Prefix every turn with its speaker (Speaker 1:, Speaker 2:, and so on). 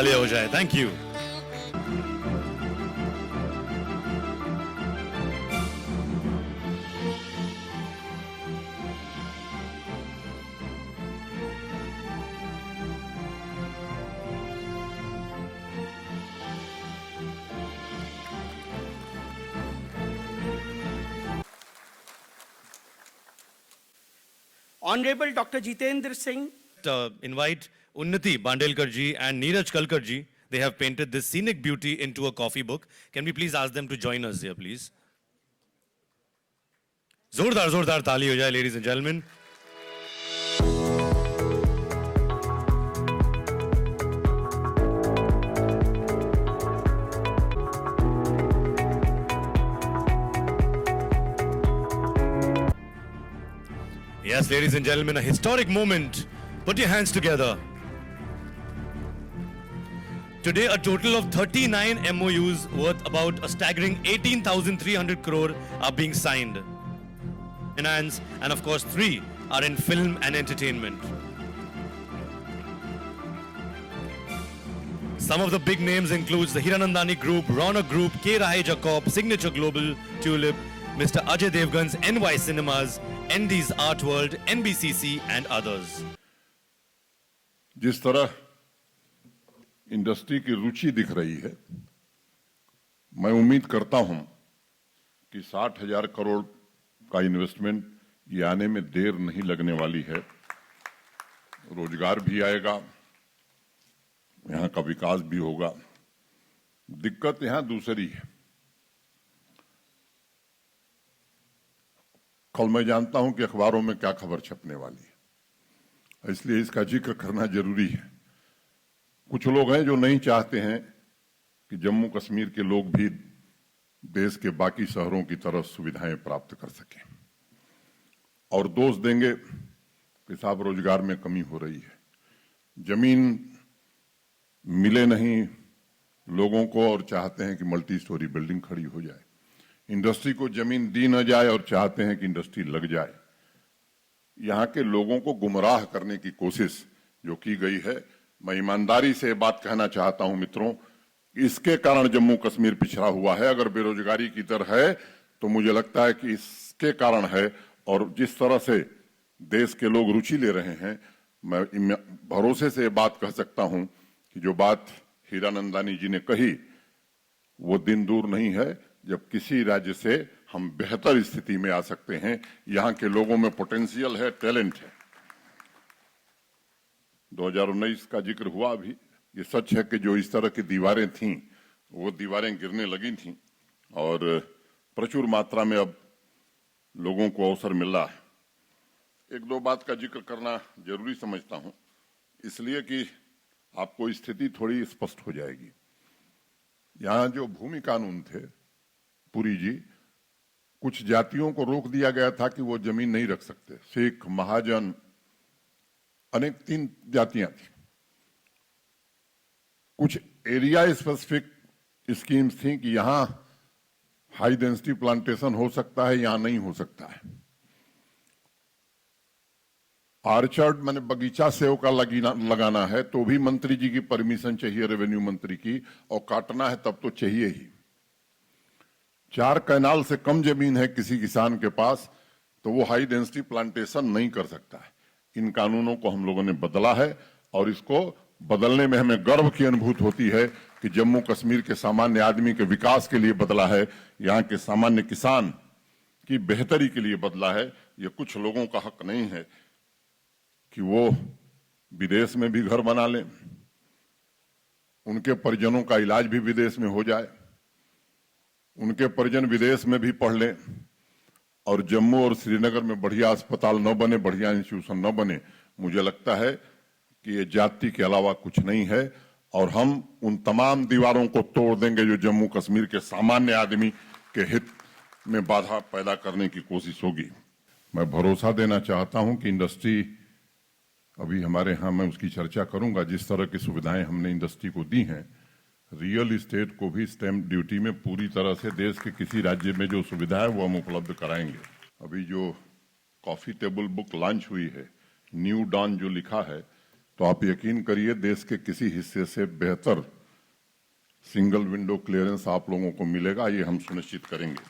Speaker 1: हो जाए। Thank you.
Speaker 2: Honorable Dr. Jitendra Singh.
Speaker 1: Invite Unnati Bandelkar ji and Neeraj Kalkar ji. They have painted this scenic beauty into a coffee book. Can we please ask them to join us here, please? जोरदार ताली हो जाए, ladies and gentlemen. Yes, ladies and gentlemen, a historic moment. Put your hands together. Today, a total of 39 MOUs worth about a staggering 18,300 crore are being signed. Finance, and of course, 3 are in film and entertainment. Some of the big names includes the Hiranandani Group, Ronak Group, K. Raheja Corp, Signature Global, Tulip, Mr. Ajay Devgan's NY Cinemas, ND's Art World, NBCC and others.
Speaker 3: जिस तरह industry की रुचि दिख रही है, मैं उम्मीद करता हूं कि 60,000 करोड़ का इन्वेस्टमेंट ये आने में देर नहीं लगने वाली है। रोजगार भी आएगा, यहां का विकास भी होगा। दिक्कत यहां दूसरी है। कल मैं जानता हूं कि अखबारों में क्या खबर छपने वाली है, इसलिए इसका जिक्र करना जरूरी है। कुछ लोग हैं जो नहीं चाहते हैं कि जम्मू कश्मीर के लोग भी देश के बाकी शहरों की तरह सुविधाएं प्राप्त कर सकें और दोष देंगे कि साहब रोजगार में कमी हो रही है, जमीन मिले नहीं लोगों को और चाहते हैं कि मल्टी स्टोरी बिल्डिंग खड़ी हो जाए। इंडस्ट्री को जमीन दी न जाए और चाहते हैं कि इंडस्ट्री लग जाए। यहां के लोगों को गुमराह करने की कोशिश जो की गई है, मैं ईमानदारी से बात कहना चाहता हूं मित्रों, इसके कारण जम्मू कश्मीर पिछड़ा हुआ है। अगर बेरोजगारी की दर है तो मुझे लगता है कि इसके कारण है। और जिस तरह से देश के लोग रुचि ले रहे हैं, मैं भरोसे से बात कह सकता हूं कि जो बात हीरानंदानी जी ने कही वो दिन दूर नहीं है जब किसी राज्य से हम बेहतर स्थिति में आ सकते हैं। यहां के लोगों में पोटेंशियल है, टैलेंट है। 2019 का जिक्र हुआ अभी। ये सच है कि जो इस तरह की दीवारें थीं वो दीवारें गिरने लगी थीं और प्रचुर मात्रा में अब लोगों को अवसर मिल रहा है। एक दो बात का जिक्र करना जरूरी समझता हूं, इसलिए कि आपको स्थिति थोड़ी स्पष्ट हो जाएगी। यहां जो भूमि कानून थे पुरी जी, कुछ जातियों को रोक दिया गया था कि वो जमीन नहीं रख सकते। सिख, महाजन, अनेक 3 जातियां थी। कुछ एरिया स्पेसिफिक स्कीम्स थी कि यहां हाई डेंसिटी प्लांटेशन हो सकता है, यहां नहीं हो सकता है। आर्चर्ड मैंने बगीचा सेव का लगाना है तो भी मंत्री जी की परमिशन चाहिए, रेवेन्यू मंत्री की, और काटना है तब तो चाहिए ही। 4 कैनाल से कम जमीन है किसी किसान के पास तो वो हाई डेंसिटी प्लांटेशन नहीं कर सकता है। इन कानूनों को हम लोगों ने बदला है और इसको बदलने में हमें गर्व की अनुभूति होती है कि जम्मू कश्मीर के सामान्य आदमी के विकास के लिए बदला है, यहाँ के सामान्य किसान की बेहतरी के लिए बदला है। ये कुछ लोगों का हक नहीं है कि वो विदेश में भी घर बना लें, उनके परिजनों का इलाज भी विदेश में हो जाए, उनके परिजन विदेश में भी पढ़ लें और जम्मू और श्रीनगर में बढ़िया अस्पताल न बने, बढ़िया इंस्टीट्यूशन न बने। मुझे लगता है कि ये जाति के अलावा कुछ नहीं है और हम उन तमाम दीवारों को तोड़ देंगे जो जम्मू कश्मीर के सामान्य आदमी के हित में बाधा पैदा करने की कोशिश होगी। मैं भरोसा देना चाहता हूं कि इंडस्ट्री, अभी हमारे यहाँ मैं उसकी चर्चा करूंगा, जिस तरह की सुविधाएं हमने इंडस्ट्री को दी हैं, रियल इस्टेट को भी स्टैंप ड्यूटी में पूरी तरह से देश के किसी राज्य में जो सुविधा है वो हम उपलब्ध कराएंगे। अभी जो कॉफी टेबल बुक लॉन्च हुई है, न्यू डॉन जो लिखा है, तो आप यकीन करिए देश के किसी हिस्से से बेहतर सिंगल विंडो क्लियरेंस आप लोगों को मिलेगा, ये हम सुनिश्चित करेंगे।